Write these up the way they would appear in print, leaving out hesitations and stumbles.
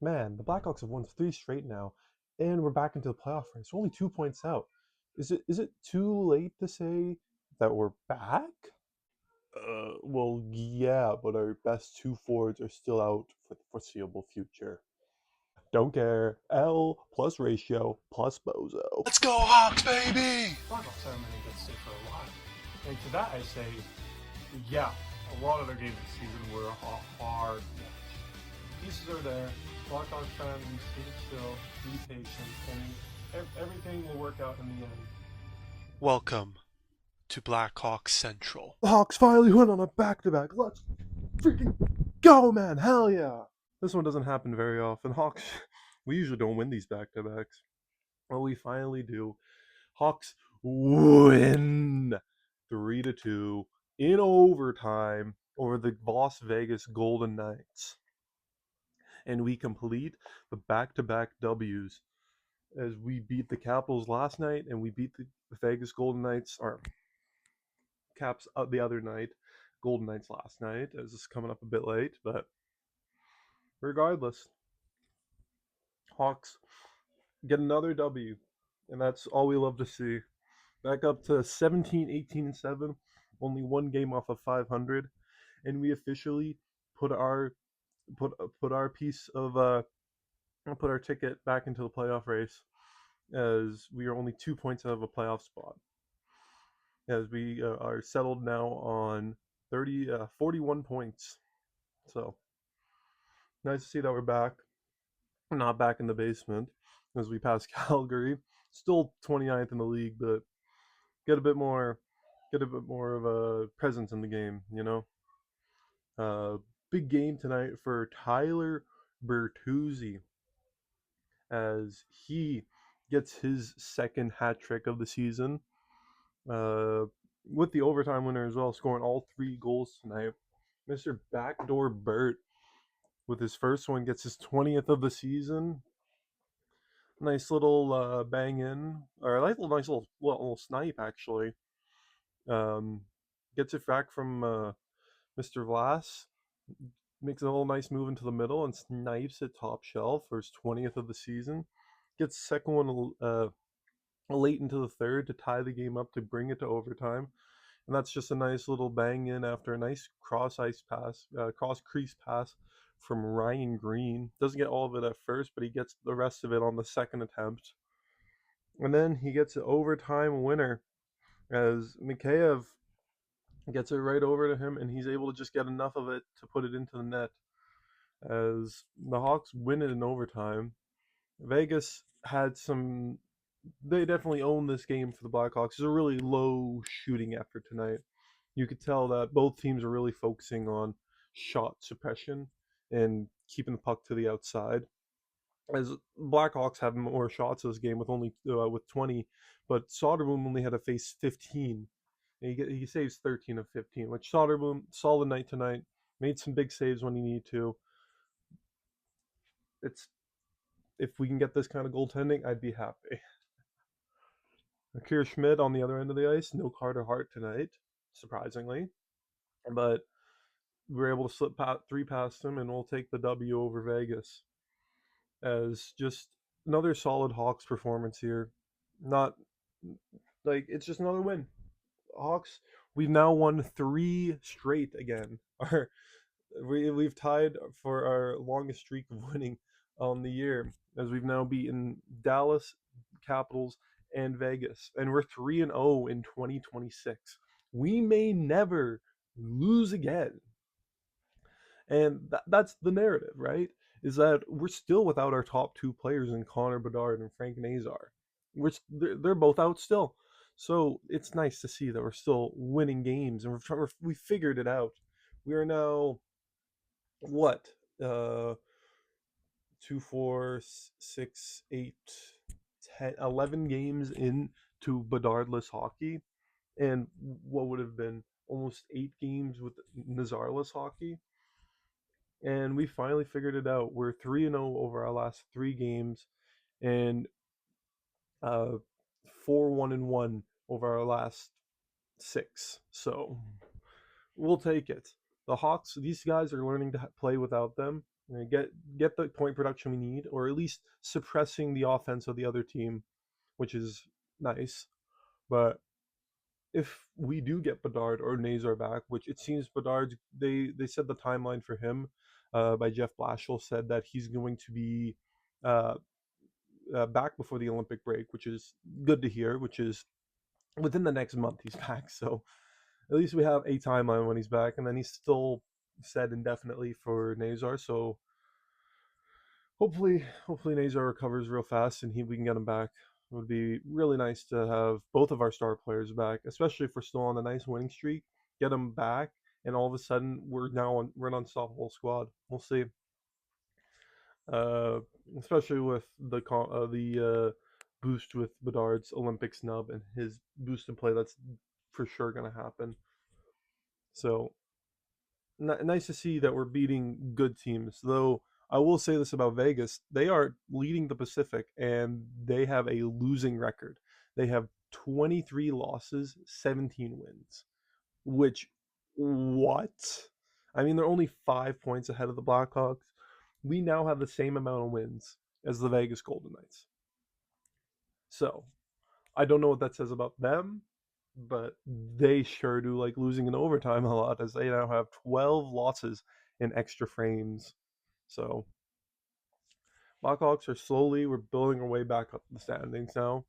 Man, the Blackhawks have won 3 straight now, and we're back into the playoff race. We're only 2 points out. Is it too late to say that we're back? Well, yeah, but our best two forwards are still out for the foreseeable future. Don't care. L plus ratio plus bozo. Let's go Hawks, baby! Blackhawks haven't been a good state for a while. And to that I say, yeah, a lot of their games this season were a hard match. Pieces are there. Blackhawks fans, stay still, be patient, and everything will work out in the end. Welcome to Blackhawks Central. The Hawks finally went on a back-to-back. Let's freaking go, man! Hell yeah! This one doesn't happen very often. Hawks, we usually don't win these back-to-backs. Well, we finally do. Hawks win 3-2 in overtime over the Las Vegas Golden Knights. And we complete the back-to-back W's as we beat the Capitals last night and we beat the Vegas Golden Knights, or Caps the other night, Golden Knights last night, as it's coming up a bit late, but regardless, Hawks get another W, and that's all we love to see. Back up to 17, 18, and 7, only one game off of 500, and we officially put our piece of put our ticket back into the playoff race, as we are only 2 points out of a playoff spot, as we are settled now on 41 points. So nice to see that we're back, not back in the basement, as we pass Calgary, still 29th in the league, but get a bit more of a presence in the game, you know. Big game tonight for Tyler Bertuzzi, as he gets his second hat trick of the season, with the overtime winner as well, scoring all 3 goals tonight. Mr. Backdoor Bert, with his first one, gets his 20th of the season. Nice little bang in, or a nice little snipe, actually. Gets it back from Mr. Vlass, makes a little nice move into the middle and snipes it top shelf for his 20th of the season. Gets the second one late into the third to tie the game up, to bring it to overtime. And that's just a nice little bang in after a nice cross crease pass from Ryan Green. Doesn't get all of it at first, but he gets the rest of it on the second attempt. And then he gets an overtime winner, as Mikheyev gets it right over to him, and he's able to just get enough of it to put it into the net, as the Hawks win it in overtime. Vegas had some. They definitely own this game for the Blackhawks. It's a really low shooting effort tonight. You could tell that both teams are really focusing on shot suppression and keeping the puck to the outside. As Blackhawks have more shots this game with 20, but Soderblom only had to face 15. And he saves 13 of 15, which Soderblom, solid night tonight, made some big saves when he needed to. If we can get this kind of goaltending, I'd be happy. Akira Schmid on the other end of the ice, no Carter Hart tonight, surprisingly, but we were able to slip 3 past him, and we'll take the W over Vegas, as just another solid Hawks performance here. Not like it's just another win. Hawks, we've now won 3 straight again. We've tied for our longest streak of winning on the year, as we've now beaten Dallas, Capitals, and Vegas, and we're 3-0 in 2026. We may never lose again, and that's the narrative, right? Is that we're still without our top 2 players in Connor Bedard and Frank Nazar. They're both out still, so it's nice to see that we're still winning games, and we figured it out. We are now what 2, 4, 6, 8, 10, 11 games into Bedardless hockey, and what would have been almost 8 games with Nazarless hockey. And we finally figured it out. We're 3-0 over our last 3 games, and 4-1-1 over our last 6. So we'll take it. The Hawks, these guys are learning to play without them. Get the point production we need, or at least suppressing the offense of the other team, which is nice. But if we do get Bedard or Nazar back, which it seems Bedard, they said the timeline for him by Jeff Blashill said that he's going to be uh, back before the Olympic break, which is good to hear. Which is within the next month he's back, so at least we have a timeline when he's back, and then he's still said indefinitely for Nazar. So hopefully Nazar recovers real fast and we can get him back. It would be really nice to have both of our star players back, especially if we're still on a nice winning streak. Get them back, and all of a sudden we're an unstoppable squad. We'll see. Uh, Especially with the boost with Bedard's Olympic snub and his boost in play, that's for sure gonna happen. So nice to see that we're beating good teams. Though I will say this about Vegas: they are leading the Pacific, and they have a losing record. They have 23 losses, 17 wins. Which, what? I mean, they're only 5 points ahead of the Blackhawks. We now have the same amount of wins as the Vegas Golden Knights. So I don't know what that says about them, but they sure do like losing in overtime a lot, as they now have 12 losses in extra frames. So Blackhawks are we're building our way back up the standings now.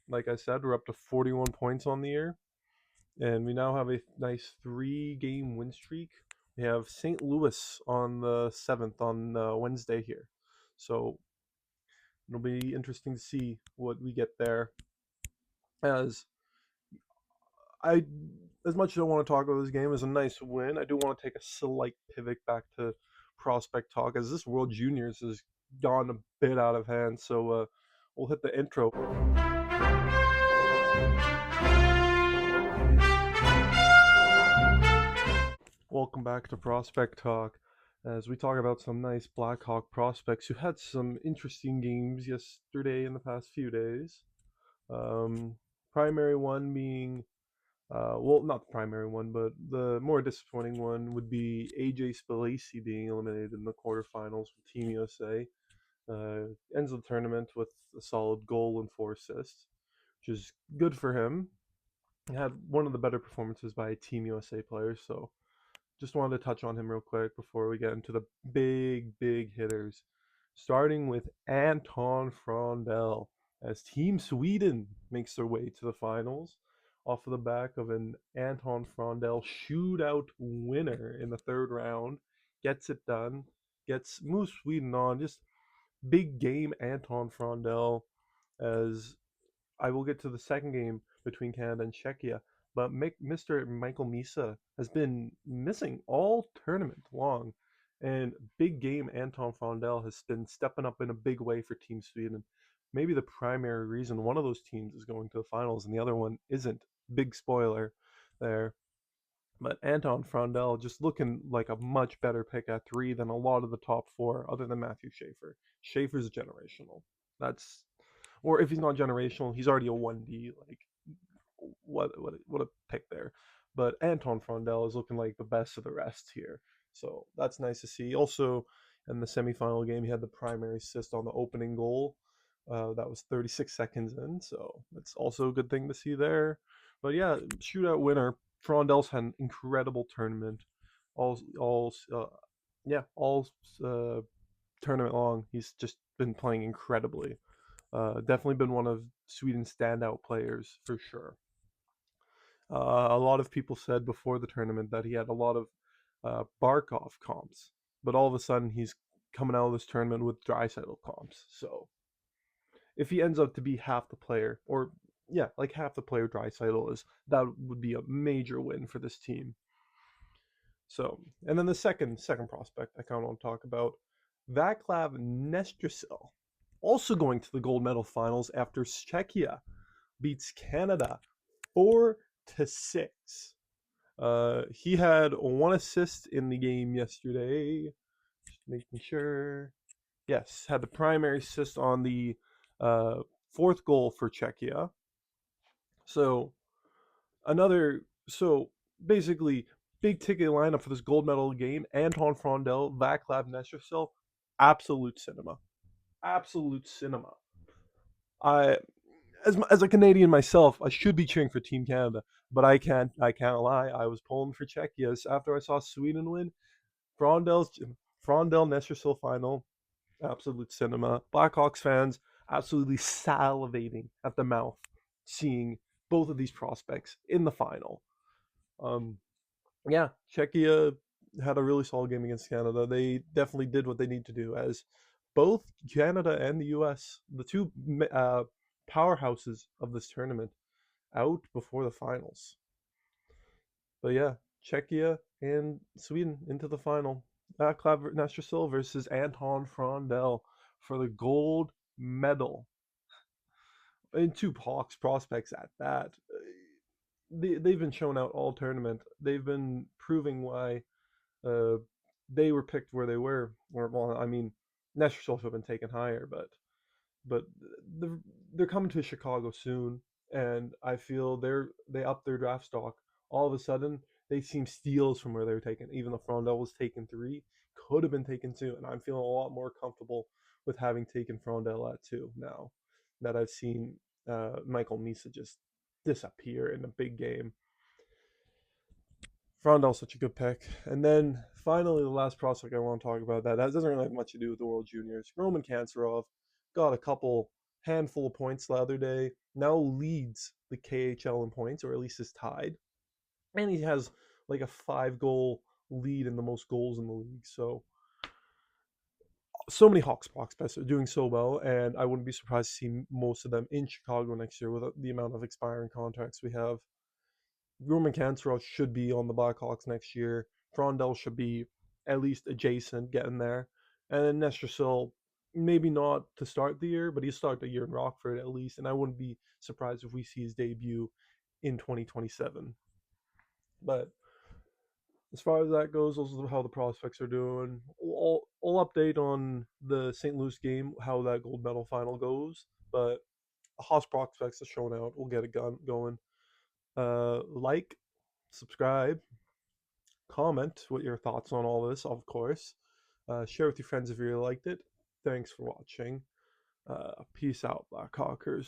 Like I said, we're up to 41 points on the year, and we now have a nice 3-game win streak. We have St. Louis on the 7th on Wednesday here. So it'll be interesting to see what we get there. As I as much as I want to talk about this game as a nice win, I do want to take a slight pivot back to prospect talk, as this World Juniors has gone a bit out of hand. So we'll hit the intro. Welcome back to Prospect Talk, as we talk about some nice Blackhawk prospects who had some interesting games yesterday and the past few days. Primary one being well, not the primary one, but the more disappointing one would be AJ Spalacy being eliminated in the quarterfinals with Team USA. Ends the tournament with a solid goal and 4 assists, which is good for him. He had one of the better performances by a Team USA player, so just wanted to touch on him real quick before we get into the big hitters. Starting with Anton Frondell, as Team Sweden makes their way to the finals off of the back of an Anton Frondell shootout winner in the third round. Gets it done, moves Sweden on. Just big game Anton Frondell, as I will get to the second game between Canada and Czechia. But Mr. Michael Misa has been missing all tournament long. And big game Anton Frondell has been stepping up in a big way for Team Sweden. Maybe the primary reason one of those teams is going to the finals and the other one isn't. Big spoiler there. But Anton Frondell just looking like a much better pick at 3 than a lot of the top 4, other than Matthew Schaefer. Schaefer's generational. That's, or if he's not generational, he's already a 1D. Like, what a pick there. But Anton Frondell is looking like the best of the rest here. So that's nice to see. Also, in the semifinal game, he had the primary assist on the opening goal. That was 36 seconds in, so that's also a good thing to see there. But yeah, shootout winner. Frondell's had an incredible tournament. All tournament long, he's just been playing incredibly. Definitely been one of Sweden's standout players for sure. A lot of people said before the tournament that he had a lot of Barkov comps, but all of a sudden he's coming out of this tournament with Draisaitl comps. So if he ends up to be half the player, or yeah, like half the player Draisaitl is, that would be a major win for this team. So, and then the second prospect I kind of want to talk about, Vaclav Nestrasil, also going to the gold medal finals after Czechia beats Canada 4-6. He had 1 assist in the game yesterday. Just making sure. Yes, had the primary assist on the 4th goal for Czechia. So basically, big ticket lineup for this gold medal game. Anton Frondel, Vaclav Nestercel, absolute cinema. Absolute cinema. I as a Canadian myself, I should be cheering for Team Canada, but I can't lie. I was pulling for Czechia after I saw Sweden win. Frondel's Frondel Nestercil final, absolute cinema. Blackhawks fans absolutely salivating at the mouth seeing both of these prospects in the final. Um, yeah, Czechia had a really solid game against Canada. They definitely did what they need to do, as both Canada and the U.S., the two powerhouses of this tournament, out before the finals. But yeah, Czechia and Sweden into the final. Vaclav Nestrasil versus Anton Frondel for the gold medal. And two Hawks prospects at that. They've been shown out all tournament. They've been proving why uh, they were picked where they were. Or, well, I mean, Nestrasil should have been taken higher, but they're, they're coming to Chicago soon, and I feel they upped their draft stock. All of a sudden, they seem steals from where they were taken. Even though Frondel was taken 3, could have been taken 2, and I'm feeling a lot more comfortable with having taken Frondel at 2 now that I've seen Michael Misa just disappear in a big game. Frondel's such a good pick. And then finally, the last prospect I want to talk about that doesn't really have much to do with the World Juniors. Roman Kanserov got a handful of points the other day. Now leads the KHL in points, or at least is tied. And he has like a 5-goal lead in the most goals in the league. So many Hawks prospects are doing so well, and I wouldn't be surprised to see most of them in Chicago next year with the amount of expiring contracts we have. Roman Kanserov should be on the Blackhawks next year. Frondel should be at least adjacent, getting there. And then Nestrasil, maybe not to start the year, but he'll start the year in Rockford at least. And I wouldn't be surprised if we see his debut in 2027. But as far as that goes, those are how the prospects are doing. I'll update on the St. Louis game, how that gold medal final goes. But Haas prospects are showing out. We'll get it going. Like, subscribe, comment what your thoughts on all this, of course. Share with your friends if you really liked it. Thanks for watching. Peace out, Blackhawkers.